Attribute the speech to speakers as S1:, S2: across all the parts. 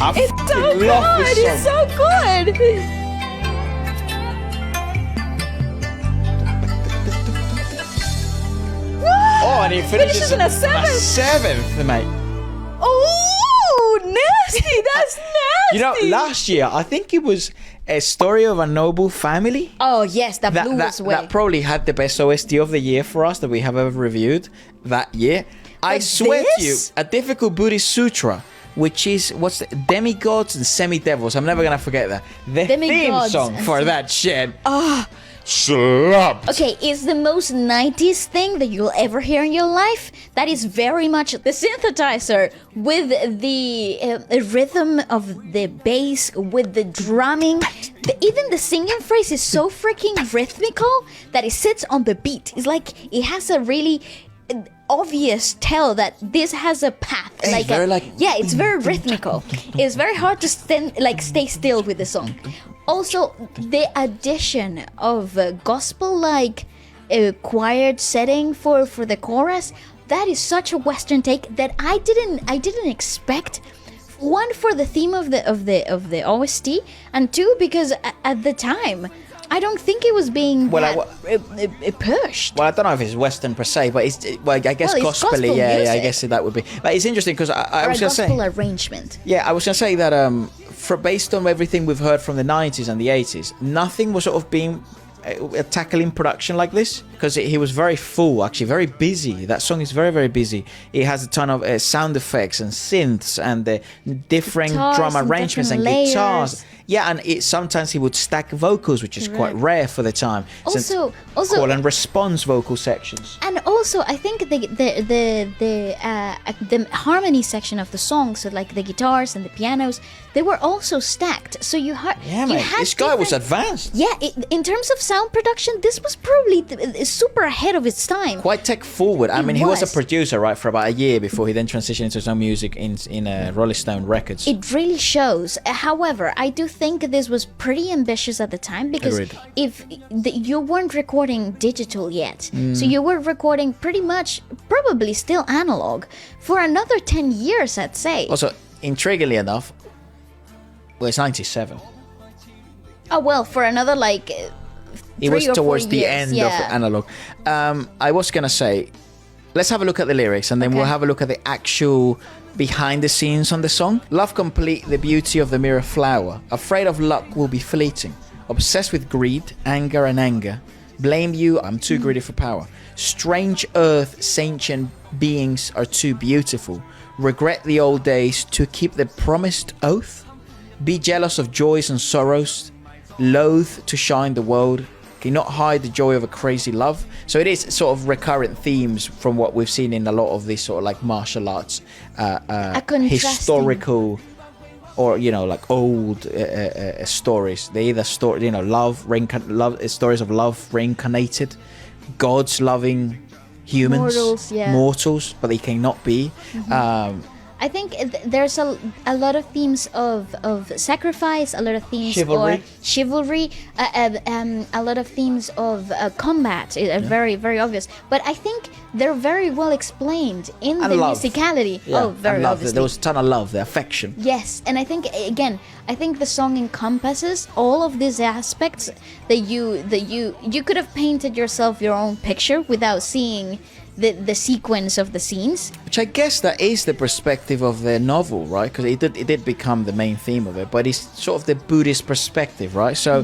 S1: It's so good. It's so good.
S2: Oh, and he finishes
S1: in a seventh.
S2: A seventh, mate.
S1: Oh, nasty. That's nasty.
S2: You know, last year, I think it was A Story of a Noble Family.
S1: Oh, yes, that blew us away.
S2: That probably had the best OST of the year for us that we have ever reviewed that year. I swear to you, a difficult Buddhist sutra, which is, what's the, demigods and semi-devils. I'm never going to forget that. The theme song for that shit. Slapped.
S1: Okay, it's the most 90s thing that you'll ever hear in your life. That is very much the synthesizer with the rhythm of the bass, with the drumming. Even the singing phrase is so freaking rhythmical that it sits on the beat. It's like it has a really obvious tell that this has a path. It's very rhythmical. It's very hard to stay still with the song. Also, the addition of gospel-like choired setting for the chorus, that is such a Western take that I didn't expect. One, for the theme of the OST, and two, because at the time I don't think it was being pushed.
S2: Well, I don't know if it's Western per se, but I guess gospel. Yeah, I guess that would be. But it's interesting because I was going to say
S1: gospel arrangement.
S2: Yeah, I was going to say that based on everything we've heard from the 90s and the 80s, nothing was sort of being tackling production like this, because he was very full, actually very busy. That song is very, very busy. It has a ton of sound effects and synths and different drum arrangements and guitars. Yeah, and sometimes he would stack vocals, which is quite rare for the time.
S1: Also,
S2: call and response vocal sections.
S1: And also, I think the harmony section of the song, so like the guitars and the pianos, they were also stacked. So you had
S2: this guy was advanced.
S1: Yeah, in terms of sound production, this was probably super ahead of its time.
S2: Quite tech forward. I mean, he was a producer, right, for about a year before he then transitioned into his own music in Rolling Stone Records.
S1: It really shows. However, I do think this was pretty ambitious at the time, because you weren't recording digital yet, so you were recording probably still analog for another 10 years, I'd say.
S2: Also, intriguingly enough, it's 97.
S1: Oh, well, for another
S2: it was towards the
S1: years,
S2: end of analog. I was gonna say, let's have a look at the lyrics, and then we'll have a look at the actual behind the scenes on the song. Love complete the beauty of the mirror flower. Afraid of luck will be fleeting. Obsessed with greed, anger and anger. Blame you, I'm too greedy for power. Strange earth, sentient beings are too beautiful. Regret the old days to keep the promised oath. Be jealous of joys and sorrows. Loath to shine the world. Cannot hide the joy of a crazy love. So it is sort of recurrent themes from what we've seen in a lot of these sort of like martial arts, historical, or like old stories. They either stories of love reincarnated, gods loving humans, mortals, but they cannot be.
S1: I think there's a lot of themes of sacrifice, a lot of themes of chivalry, a lot of themes of combat. Very, very obvious. But I think they're very well explained in the musicality.
S2: Yeah.
S1: Very obviously.
S2: There was a ton of love, the affection.
S1: Yes, and I think the song encompasses all of these aspects that you could have painted yourself your own picture without seeing the sequence of the scenes,
S2: which I guess that is the perspective of the novel, right? Because it did become the main theme of it, but it's sort of the Buddhist perspective, right? So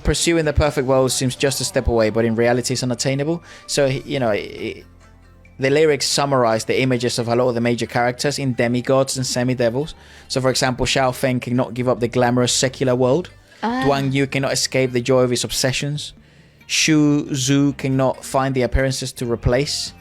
S2: pursuing the perfect world seems just a step away, but in reality it's unattainable. So the lyrics summarize the images of a lot of the major characters in demigods and semi-devils. So for example, Xiao Feng cannot give up the glamorous secular world. Duan Yu cannot escape the joy of his obsessions. Shu Zhu cannot find the appearances to replace.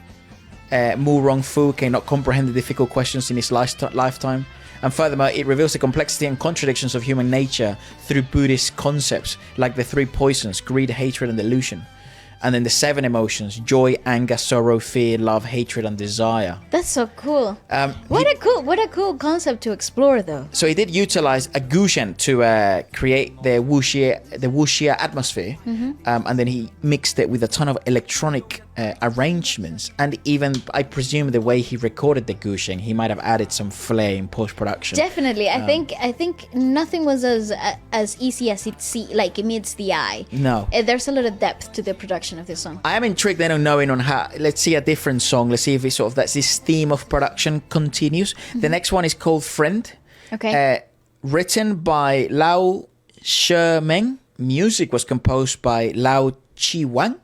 S2: Mu Rongfu cannot comprehend the difficult questions in his lifetime. And furthermore, it reveals the complexity and contradictions of human nature through Buddhist concepts like the three poisons: greed, hatred, and delusion. And then the 7 emotions: joy, anger, sorrow, fear, love, hatred, and desire.
S1: That's so cool. What a cool concept to explore, though.
S2: So he did utilize a gushen to create the wuxia atmosphere, and then he mixed it with a ton of electronic arrangements, and even I presume the way he recorded the gushing, he might have added some flair in post-production.
S1: Definitely, I think nothing was as easy as it meets the eye.
S2: No,
S1: There's a lot of depth to the production of this song.
S2: I am intrigued then on knowing on how. Let's see a different song. Let's see if it's sort of this theme of production continues. The next one is called Friend.
S1: Okay.
S2: Written by Lau Shemeng. Music was composed by Lau Chi Wang.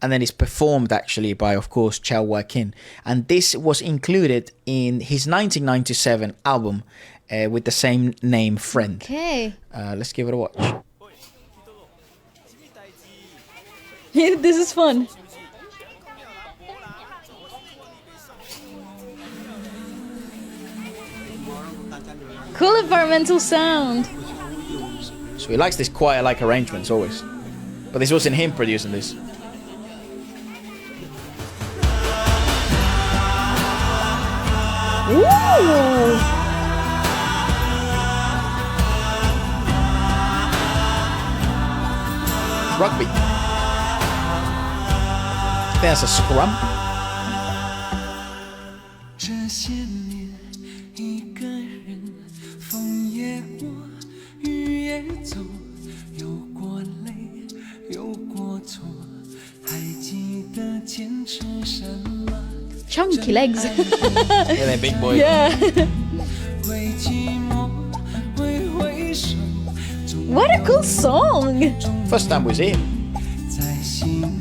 S2: And then it's performed actually by, of course, Chao Wa Kin. And this was included in his 1997 album with the same name, Friend.
S1: Okay.
S2: Let's give it a watch.
S1: This is fun. Cool environmental sound.
S2: So he likes this choir-like arrangements always. But this wasn't him producing this.
S1: Ooh.
S2: Rugby. There's a scrum.
S3: 这些年，一个人，风也过，雨也走，有过泪，有过错，还记得坚持什么？
S1: Chunky legs.
S2: Yeah, they're big boy.
S1: Yeah.
S3: 会寂寞，会回首，
S1: What a cool song.
S2: First time we see him.
S3: 在心